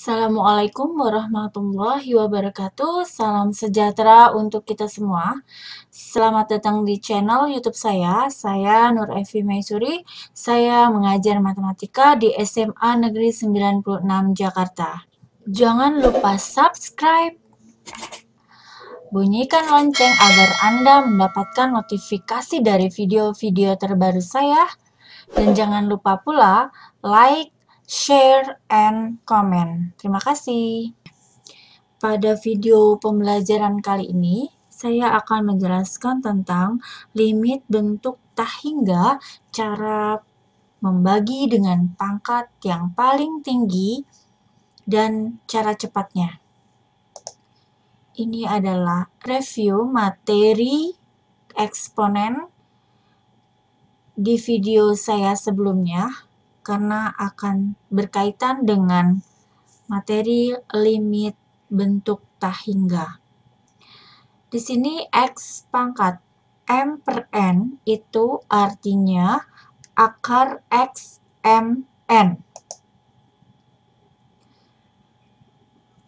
Assalamualaikum warahmatullahi wabarakatuh. Salam sejahtera untuk kita semua. Selamat datang di channel YouTube saya. Saya Nur Evi Maisuri. Saya mengajar matematika di SMA Negeri 96 Jakarta. Jangan lupa subscribe. Bunyikan lonceng agar Anda mendapatkan notifikasi dari video-video terbaru saya. Dan jangan lupa pula like, share, and comment. Terima kasih. Pada video pembelajaran kali ini, saya akan menjelaskan tentang limit bentuk tak hingga, cara membagi dengan pangkat yang paling tinggi, dan cara cepatnya. Ini adalah review materi eksponen di video saya sebelumnya, karena akan berkaitan dengan materi limit bentuk tak hingga. Di sini X pangkat M per N itu artinya akar X M N.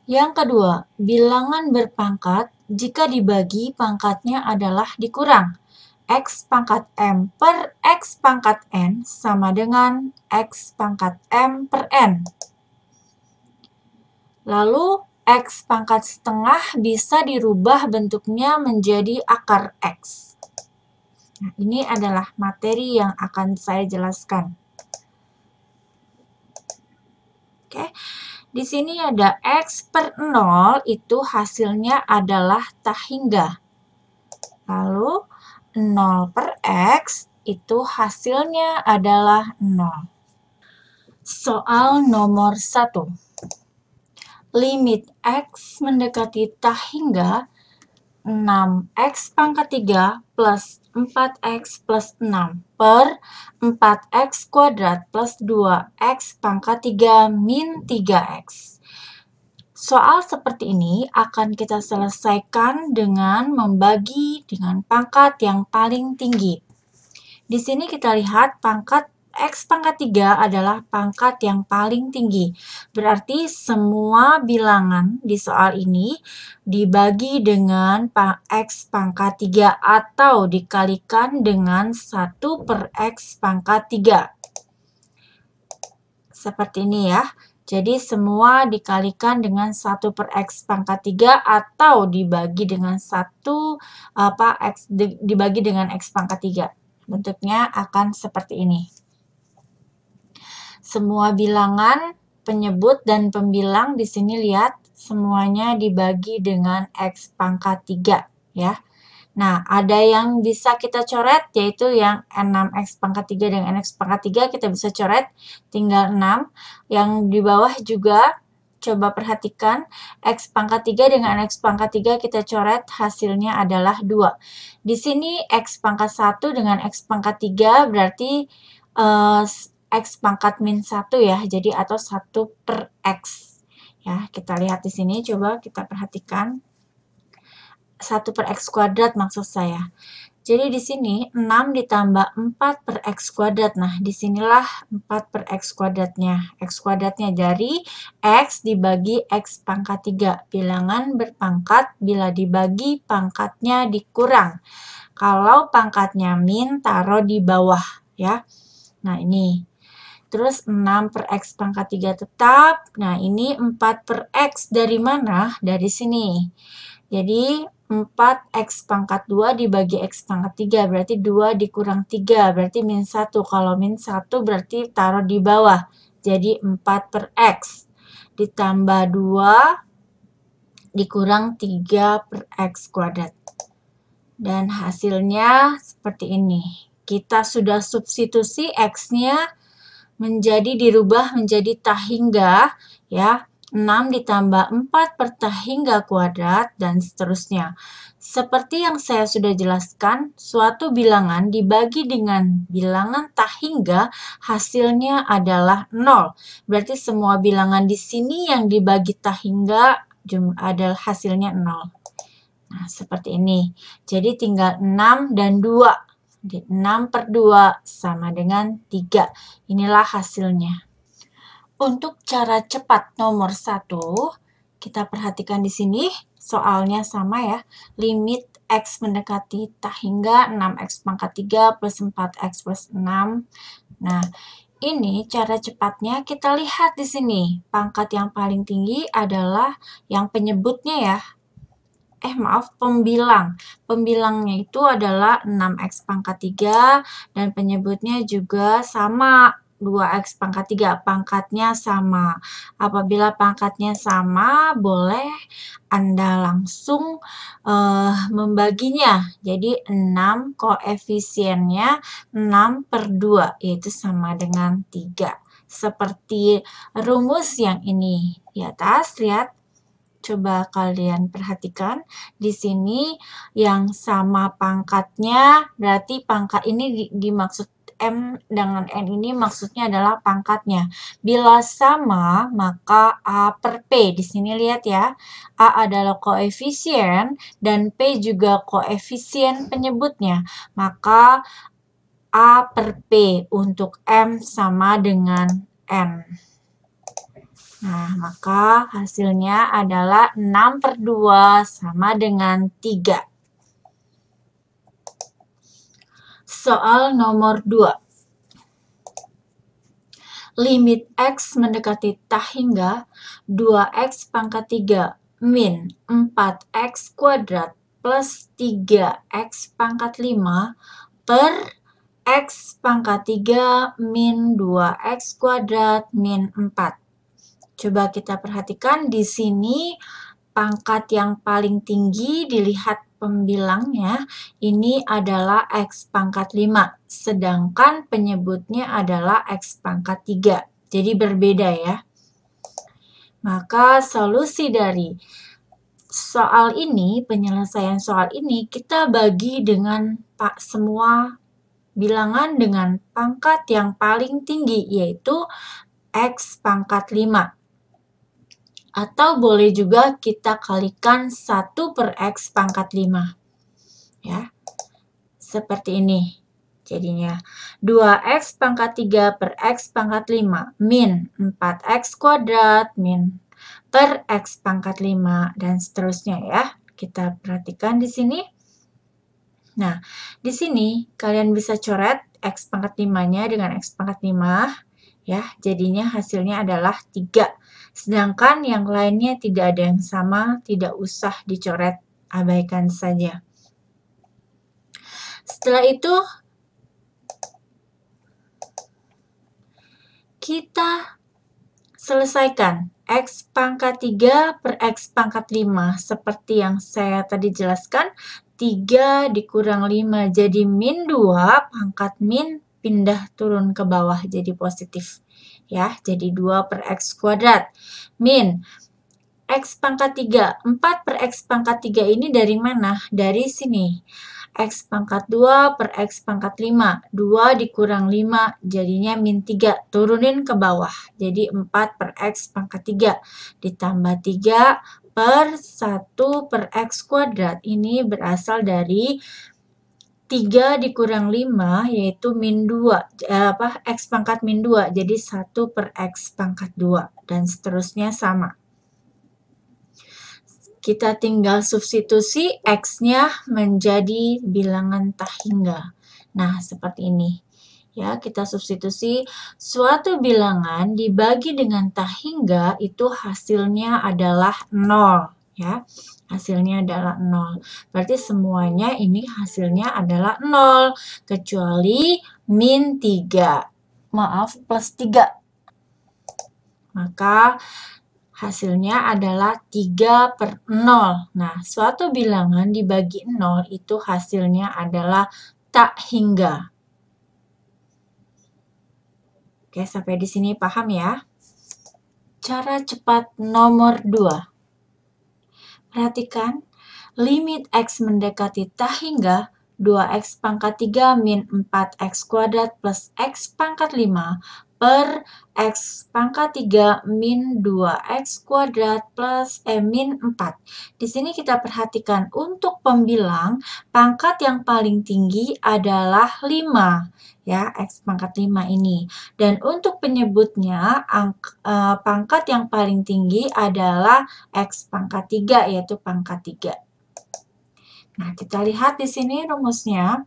Yang kedua, bilangan berpangkat jika dibagi pangkatnya adalah dikurang. X pangkat M per X pangkat N sama dengan X pangkat M per N. Lalu, X pangkat setengah bisa dirubah bentuknya menjadi akar X. Nah, ini adalah materi yang akan saya jelaskan. Oke, di sini ada X per 0 itu hasilnya adalah tak hingga. Lalu, 0 per X itu hasilnya adalah 0. Soal nomor 1. Limit X mendekati tak hingga 6X pangkat 3 plus 4X plus 6 per 4X kuadrat plus 2X pangkat 3 min 3X. Soal seperti ini akan kita selesaikan dengan membagi dengan pangkat yang paling tinggi. Di sini kita lihat pangkat X pangkat 3 adalah pangkat yang paling tinggi. Berarti semua bilangan di soal ini dibagi dengan X pangkat 3 atau dikalikan dengan 1 per X pangkat 3. Seperti ini ya. Jadi semua dikalikan dengan 1 per X pangkat 3 atau dibagi dengan dibagi dengan X pangkat 3. Bentuknya akan seperti ini. Semua bilangan, penyebut dan pembilang di sini lihat semuanya dibagi dengan X pangkat 3 ya. Nah, ada yang bisa kita coret yaitu yang 6X pangkat 3 dengan X pangkat 3 kita bisa coret tinggal 6. Yang di bawah juga coba perhatikan X pangkat 3 dengan X pangkat 3 kita coret hasilnya adalah 2. Di sini X pangkat 1 dengan X pangkat 3 berarti X pangkat min 1 ya, jadi atau 1 per X. Ya, kita lihat di sini, coba kita perhatikan. 1 per X kuadrat maksud saya. Jadi di sini 6 ditambah 4 per X kuadrat. Nah, disinilah 4 per X kuadratnya. X kuadratnya dari X dibagi X pangkat 3. Bilangan berpangkat bila dibagi pangkatnya dikurang. Kalau pangkatnya min, taruh di bawah ya. Nah, ini. Terus 6 per X pangkat 3 tetap. Nah, ini 4 per X dari mana? Dari sini. Jadi, 4X pangkat 2 dibagi X pangkat 3. Berarti 2 dikurang 3. Berarti min 1. Kalau min 1 berarti taruh di bawah. Jadi, 4 per X. Ditambah 2 dikurang 3 per X kuadrat. Dan hasilnya seperti ini. Kita sudah substitusi X-nya menjadi dirubah menjadi tak hingga ya. 6 ditambah 4 per tak hingga kuadrat dan seterusnya. Seperti yang saya sudah jelaskan, suatu bilangan dibagi dengan bilangan tak hingga hasilnya adalah 0. Berarti semua bilangan di sini yang dibagi tak hingga adalah hasilnya 0. Nah, seperti ini. Jadi tinggal 6 dan 2. 6 per 2 sama dengan 3. Inilah hasilnya. Untuk cara cepat nomor 1, kita perhatikan di sini, soalnya sama ya, limit X mendekati tak hingga 6X pangkat 3 plus 4X plus 6. Nah, ini cara cepatnya kita lihat di sini. Pangkat yang paling tinggi adalah yang penyebutnya ya. Pembilang. Pembilangnya itu adalah 6X pangkat 3 dan penyebutnya juga sama, 2X pangkat 3. Pangkatnya sama. Apabila pangkatnya sama, boleh Anda langsung membaginya. Jadi 6 koefisiennya 6/2, yaitu sama dengan 3. Seperti rumus yang ini di atas, lihat. Coba kalian perhatikan di sini yang sama pangkatnya, berarti pangkat ini dimaksud M dengan N ini maksudnya adalah pangkatnya. Bila sama, maka A per P. Di sini lihat ya, A adalah koefisien dan P juga koefisien penyebutnya. Maka A per P untuk M sama dengan N. Nah, maka hasilnya adalah 6/2 sama dengan 3. Soal nomor 2. Limit X mendekati tak hingga 2X pangkat 3 min 4X kuadrat plus 3X pangkat 5 per X pangkat 3 min 2X kuadrat min 4. Coba kita perhatikan di sini pangkat yang paling tinggi dilihat pembilangnya ini adalah X pangkat 5, sedangkan penyebutnya adalah X pangkat 3. Jadi berbeda ya. Maka solusi dari soal ini, penyelesaian soal ini, kita bagi dengan semua bilangan dengan pangkat yang paling tinggi, yaitu X pangkat 5. Atau boleh juga kita kalikan 1 per X pangkat 5. Ya, seperti ini. Jadinya 2X pangkat 3 per X pangkat 5 min 4X kuadrat min per X pangkat 5 dan seterusnya ya. Kita perhatikan di sini. Nah, di sini kalian bisa coret X pangkat 5-nya dengan X pangkat 5. Ya, jadinya hasilnya adalah 3. Sedangkan yang lainnya tidak ada yang sama, tidak usah dicoret, abaikan saja. Setelah itu, kita selesaikan X pangkat 3 per X pangkat 5. Seperti yang saya tadi jelaskan, 3 dikurang 5 jadi min 2, pangkat min pindah turun ke bawah jadi positif. Ya, jadi 2 per X kuadrat. Min X pangkat 3. 4 per X pangkat 3 ini dari mana? Dari sini. X pangkat 2 per X pangkat 5. 2 dikurang 5 jadinya min 3. Turunin ke bawah. Jadi 4 per X pangkat 3. Ditambah 3 per 1 per X kuadrat. Ini berasal dari 3 dikurang 5 yaitu min 2, X pangkat min 2, jadi 1 per X pangkat 2, dan seterusnya sama. Kita tinggal substitusi X-nya menjadi bilangan tak hingga. Nah, seperti ini. Ya, kita substitusi suatu bilangan dibagi dengan tak hingga itu hasilnya adalah 0. Ya, hasilnya adalah 0. Berarti semuanya ini hasilnya adalah 0, kecuali min 3. Maaf, plus 3. Maka hasilnya adalah 3 per 0. Nah, suatu bilangan dibagi 0 itu hasilnya adalah tak hingga. Oke, sampai di sini paham ya? Cara cepat nomor 2. Perhatikan, limit X mendekati tak hingga 2X pangkat 3 min 4X kuadrat plus X pangkat 5 per X pangkat 3 min 2X kuadrat plus min 4. Di sini kita perhatikan untuk pembilang pangkat yang paling tinggi adalah 5. Ya, X pangkat 5 ini. Dan untuk penyebutnya, pangkat yang paling tinggi adalah X pangkat 3, yaitu pangkat 3. Nah, kita lihat di sini rumusnya.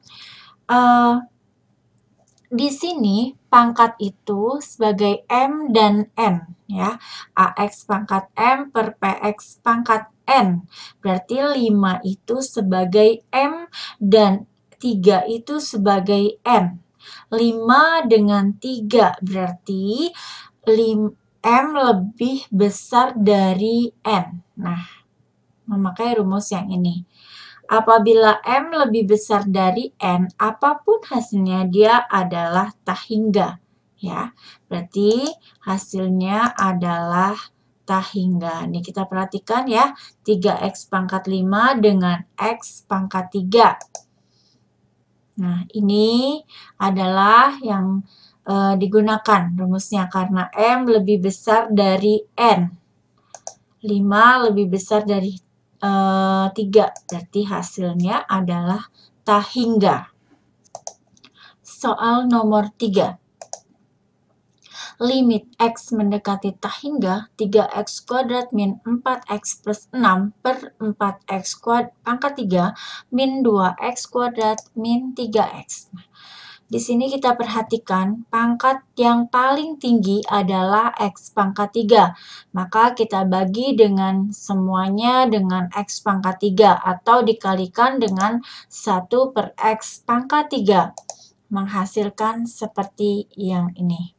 Di sini pangkat itu sebagai M dan N, ya. AX pangkat M per PX pangkat N. Berarti 5 itu sebagai M dan 3 itu sebagai N. 5 dengan 3 berarti M lebih besar dari N. Nah, memakai rumus yang ini. Apabila M lebih besar dari N, apapun hasilnya dia adalah tak hingga. Ya, berarti hasilnya adalah tak hingga. Ini kita perhatikan ya, 3X pangkat 5 dengan X pangkat 3. Nah, ini adalah yang digunakan rumusnya karena M lebih besar dari N. 5 lebih besar dari 3, berarti hasilnya adalah tak hingga. Soal nomor 3. Limit X mendekati tak hingga 3X kuadrat min 4X plus 6 per 4X pangkat 3 min 2X kuadrat min 3X. Nah, di sini kita perhatikan pangkat yang paling tinggi adalah X pangkat 3. Maka kita bagi dengan semuanya dengan X pangkat 3 atau dikalikan dengan 1 per X pangkat 3. Menghasilkan seperti yang ini.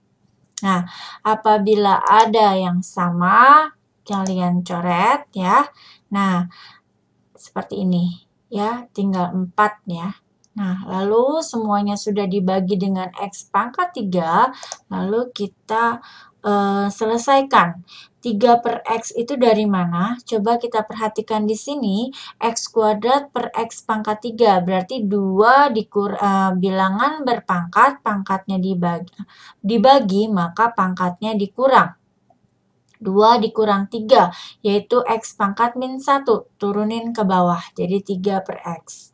Nah, apabila ada yang sama, kalian coret ya. Nah, seperti ini ya, tinggal 4 ya. Nah, lalu semuanya sudah dibagi dengan X pangkat 3, lalu kita selesaikan. 3 per X itu dari mana? Coba kita perhatikan di sini, X kuadrat per X pangkat 3, berarti 2 bilangan berpangkat, pangkatnya dibagi, maka pangkatnya dikurang. 2 dikurang 3, yaitu X pangkat min 1, turunin ke bawah, jadi 3 per X.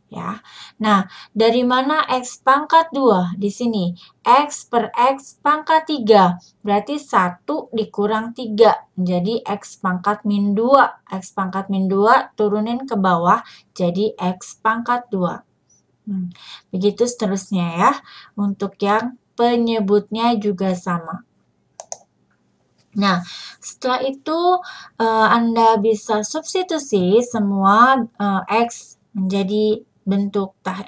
Ya. Nah, dari mana X pangkat 2? Di sini, X per X pangkat 3, berarti 1 dikurang 3, jadi X pangkat min 2. X pangkat min 2 turunin ke bawah, jadi X pangkat 2. Begitu seterusnya ya, untuk yang penyebutnya juga sama. Nah, setelah itu Anda bisa substitusi semua X menjadi bentuk tak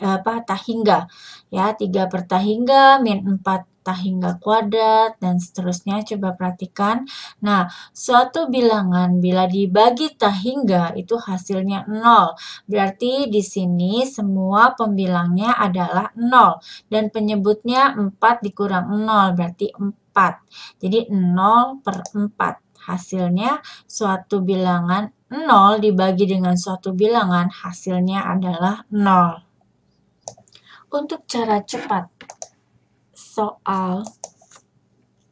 hingga. Ya, 3 per tak hingga, min 4 tak hingga kuadrat, dan seterusnya. Coba perhatikan. Nah, suatu bilangan bila dibagi tak hingga itu hasilnya 0. Berarti di sini semua pembilangnya adalah 0. Dan penyebutnya 4 dikurang 0, berarti 4. Jadi 0 per 4. Hasilnya suatu bilangan 0 dibagi dengan suatu bilangan, hasilnya adalah 0. Untuk cara cepat, soal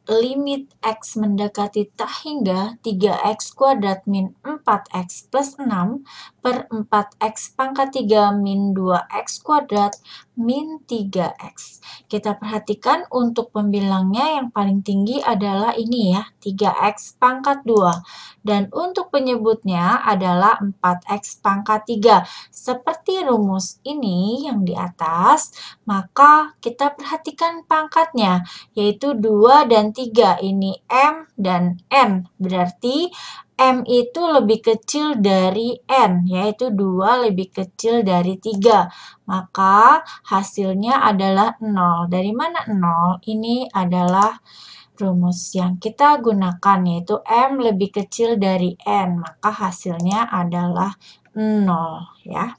limit X mendekati tak hingga 3X kuadrat min 4X plus 6 per 4X pangkat 3 min 2X kuadrat min 3X. Kita perhatikan untuk pembilangnya yang paling tinggi adalah ini ya, 3X pangkat 2. Dan untuk penyebutnya adalah 4X pangkat 3. Seperti rumus ini yang di atas, maka kita perhatikan pangkatnya, yaitu 2 dan 3. Ini M dan N. Berarti M itu lebih kecil dari N, yaitu 2 lebih kecil dari 3. Maka hasilnya adalah 0. Dari mana 0? Ini adalah rumus yang kita gunakan, yaitu M lebih kecil dari N. Maka hasilnya adalah 0. Ya.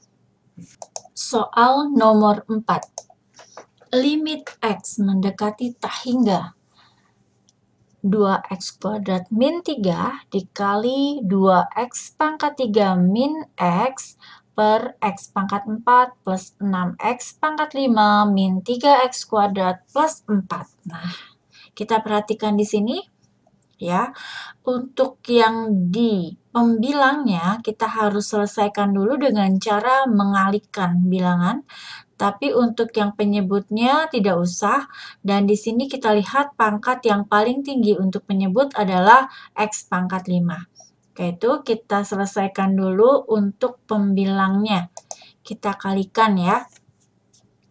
Soal nomor 4. Limit X mendekati tak hingga 2X kuadrat min 3 dikali 2X pangkat 3 min X per X pangkat 4 plus 6X pangkat 5 min 3X kuadrat plus 4. Nah, Kita perhatikan di sini ya. Untuk yang di pembilangnya kita harus selesaikan dulu dengan cara mengalihkan bilangan. Tapi untuk yang penyebutnya tidak usah. Dan di sini kita lihat pangkat yang paling tinggi untuk penyebut adalah X pangkat 5. Oke, itu kita selesaikan dulu untuk pembilangnya. Kita kalikan ya.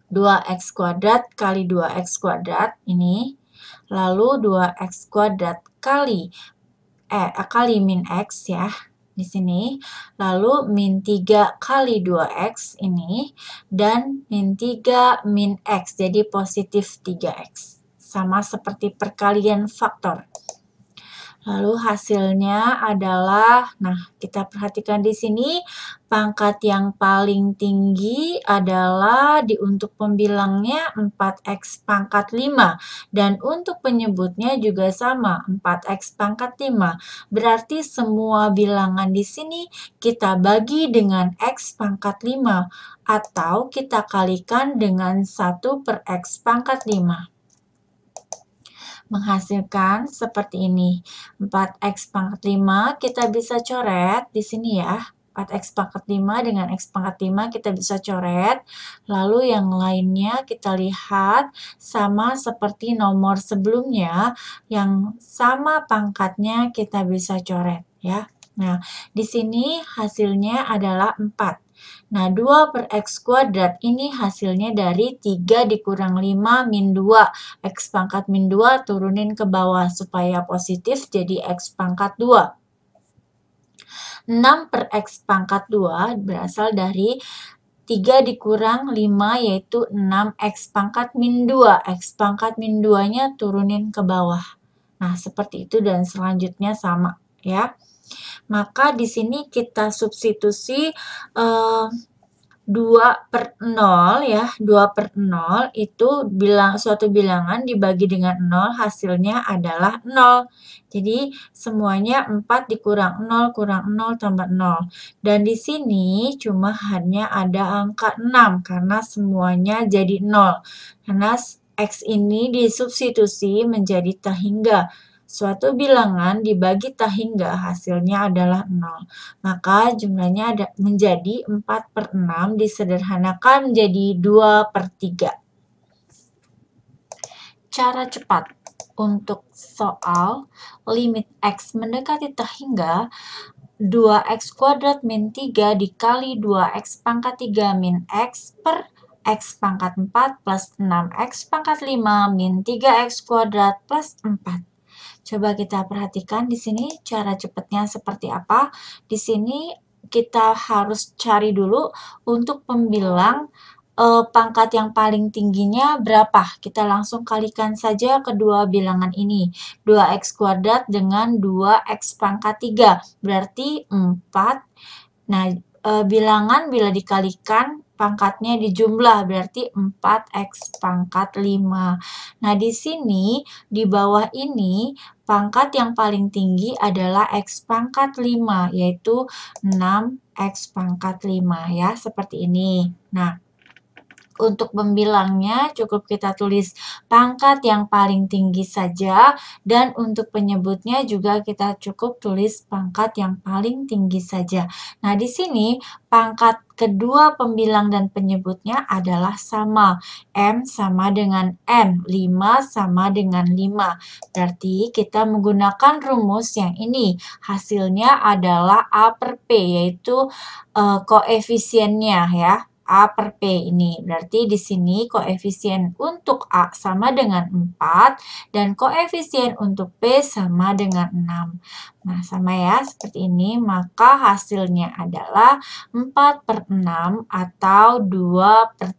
2x kuadrat kali 2x kuadrat ini. Lalu 2x kuadrat kali min x ya di sini. Lalu min 3 kali 2x ini dan min 3 min x. Jadi positif 3x. Sama seperti perkalian faktor. Lalu hasilnya adalah, nah kita perhatikan di sini, pangkat yang paling tinggi adalah untuk pembilangnya 4x pangkat 5. Dan untuk penyebutnya juga sama, 4x pangkat 5. Berarti semua bilangan di sini kita bagi dengan x pangkat 5. Atau kita kalikan dengan 1 per x pangkat 5. Menghasilkan seperti ini. 4x pangkat 5 kita bisa coret di sini ya. 4x pangkat 5 dengan x pangkat 5 kita bisa coret. Lalu yang lainnya kita lihat sama seperti nomor sebelumnya. Yang sama pangkatnya kita bisa coret ya. Nah, di sini hasilnya adalah 4. Nah, 2 per x kuadrat ini hasilnya dari 3 dikurang 5 min 2. X pangkat min 2 turunin ke bawah supaya positif jadi x pangkat 2. 6 per x pangkat 2 berasal dari 3 dikurang 5 yaitu 6x pangkat min 2. X pangkat min 2-nya turunin ke bawah. Nah, seperti itu dan selanjutnya sama ya. Maka di sini kita substitusi 2 per 0 ya, 2 per 0 itu suatu bilangan dibagi dengan 0 hasilnya adalah 0. Jadi semuanya 4 dikurang 0 kurang 0 tambah 0. Dan di sini cuma hanya ada angka 6 karena semuanya jadi 0. Karena X ini disubstitusi menjadi tak hingga. Suatu bilangan dibagi tak hingga hasilnya adalah 0. Maka jumlahnya menjadi 4 per 6 disederhanakan menjadi 2 per 3. Cara cepat untuk soal limit X mendekati tak hingga 2x kuadrat min 3 dikali 2x pangkat 3 min x per x pangkat 4 plus 6x pangkat 5 min 3x kuadrat plus 4. Coba kita perhatikan di sini cara cepatnya seperti apa. Di sini kita harus cari dulu untuk pembilang pangkat yang paling tingginya berapa. Kita langsung kalikan saja kedua bilangan ini. 2x kuadrat dengan 2x pangkat 3. Berarti 4. Nah, bilangan bila dikalikan pangkatnya dijumlah berarti 4x pangkat 5. Nah, di sini di bawah ini pangkat yang paling tinggi adalah x pangkat 5 yaitu 6x pangkat 5 ya, seperti ini. Nah, untuk pembilangnya cukup kita tulis pangkat yang paling tinggi saja dan untuk penyebutnya juga kita cukup tulis pangkat yang paling tinggi saja. Nah, di sini pangkat kedua pembilang dan penyebutnya adalah sama. M sama dengan N, 5 sama dengan 5. Berarti kita menggunakan rumus yang ini. Hasilnya adalah A per P, yaitu koefisiennya ya. A per P ini. Berarti di sini koefisien untuk A sama dengan 4 dan koefisien untuk P sama dengan 6. Nah, sama ya, seperti ini. Maka hasilnya adalah 4 per 6 atau 2 per...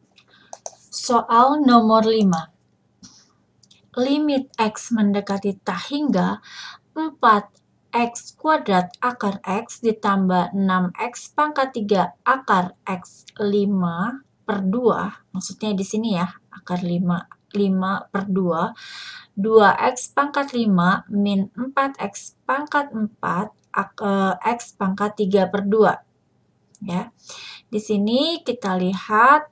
Soal nomor 5. Limit X mendekati tak hingga 4 x kuadrat akar x ditambah 6x pangkat 3 akar x 5 per 2, maksudnya di sini ya, akar 5 per 2, 2x pangkat 5 min 4x pangkat 4 x pangkat 3 per 2. ya. Di sini kita lihat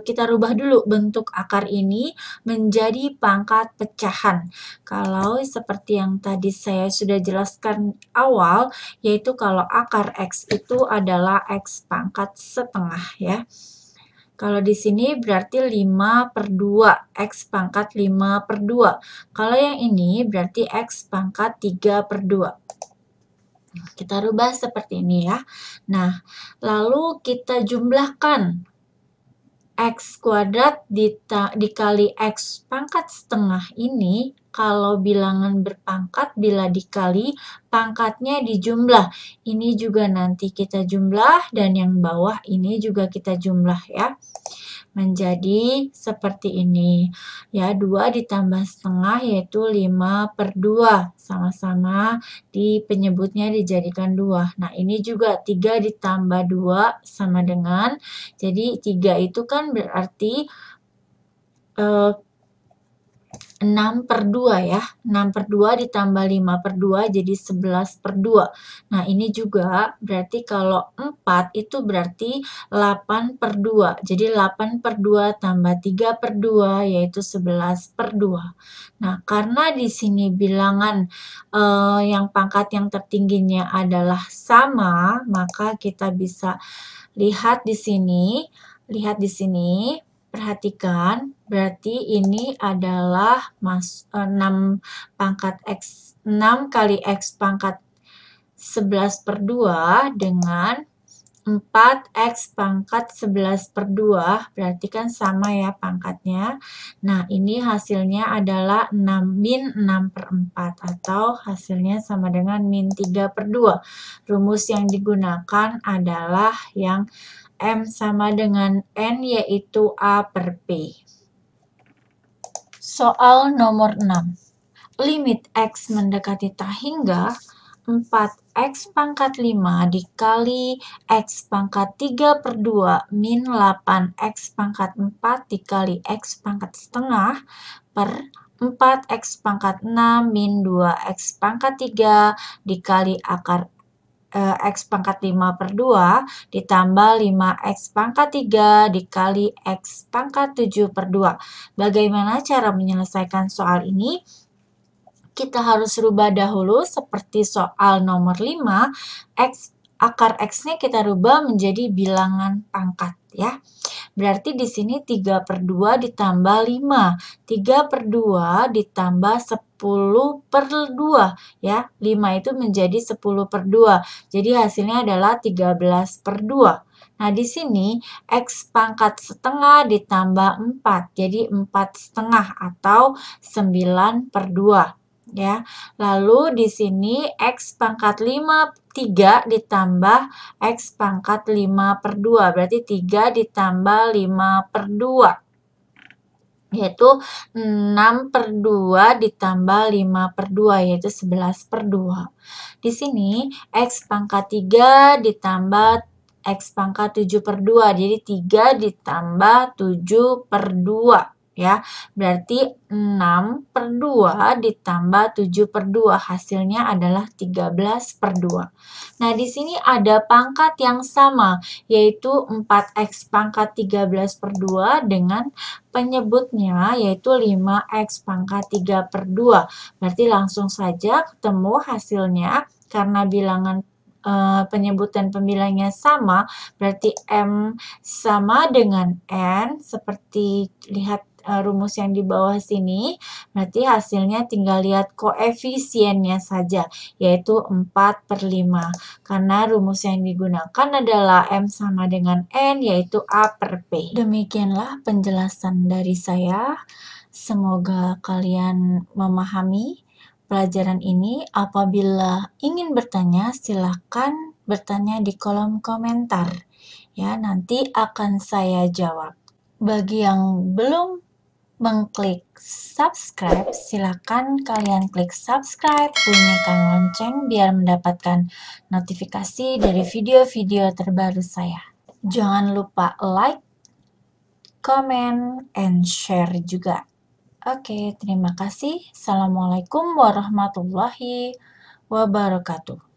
kita rubah dulu bentuk akar ini menjadi pangkat pecahan. Kalau seperti yang tadi saya sudah jelaskan awal, yaitu kalau akar X itu adalah X pangkat setengah ya. Kalau di sini berarti 5/2, X pangkat 5/2. Kalau yang ini berarti X pangkat 3/2. Kita rubah seperti ini ya. Nah, lalu kita jumlahkan X kuadrat dikali X pangkat setengah ini, kalau bilangan berpangkat bila dikali, pangkatnya dijumlah. Ini juga nanti kita jumlah, dan yang bawah ini juga kita jumlah ya. Menjadi seperti ini. Ya, 2 ditambah setengah yaitu 5/2. Sama-sama di penyebutnya dijadikan 2. Nah, ini juga 3 ditambah 2 sama dengan, jadi 3 itu kan berarti 6/2 ya. 6/2 ditambah 5/2 jadi 11/2. Nah, ini juga berarti kalau 4 itu berarti 8/2. Jadi 8/2 tambah 3/2 yaitu 11/2. Nah, karena di sini bilangan yang pangkat yang tertingginya adalah sama, maka kita bisa lihat di sini, perhatikan, berarti ini adalah 6 pangkat X, 6 kali X pangkat 11/2 dengan 4X pangkat 11/2, berarti kan sama ya pangkatnya. Nah, ini hasilnya adalah min 6/4, atau hasilnya sama dengan min 3/2. Rumus yang digunakan adalah yang M sama dengan N, yaitu A per P. Soal nomor 6. Limit X mendekati tak hingga 4X pangkat 5 dikali X pangkat 3/2 min 8X pangkat 4 dikali X pangkat setengah per 4X pangkat 6 min 2X pangkat 3 dikali akar X pangkat 5/2 ditambah 5X pangkat 3 dikali X pangkat 7/2. Bagaimana cara menyelesaikan soal ini? Kita harus rubah dahulu seperti soal nomor 5, akar X-nya kita rubah menjadi bilangan pangkat ya. Berarti di sini 3/2 ditambah 5. 3/2 ditambah 10/2 ya. 5 itu menjadi 10/2. Jadi hasilnya adalah 13/2. Nah, di sini X pangkat setengah ditambah 4. Jadi 4/2 atau 9/2. Ya, lalu di sini X pangkat 3 ditambah X pangkat 5/2, berarti 3 ditambah 5/2, yaitu 6/2 ditambah 5/2, yaitu 11/2. Di sini X pangkat 3 ditambah X pangkat 7/2, jadi 3 ditambah 7/2. Ya, berarti 6/2 ditambah 7/2, hasilnya adalah 13/2. Nah, di sini ada pangkat yang sama, yaitu 4X pangkat 13/2 dengan penyebutnya yaitu 5X pangkat 3/2. Berarti langsung saja ketemu hasilnya, karena bilangan penyebutan pembilangnya sama, berarti M sama dengan N, seperti lihat rumus yang di bawah sini, berarti hasilnya tinggal lihat koefisiennya saja, yaitu 4/5. Karena rumus yang digunakan adalah M sama dengan N, yaitu A per P. Demikianlah penjelasan dari saya. Semoga kalian memahami pelajaran ini. Apabila ingin bertanya, silakan bertanya di kolom komentar. Ya, nanti akan saya jawab. Bagi yang belum mengklik subscribe, silakan kalian klik subscribe, bunyikan lonceng biar mendapatkan notifikasi dari video-video terbaru saya. Jangan lupa like, comment, and share juga. Oke, terima kasih. Assalamualaikum warahmatullahi wabarakatuh.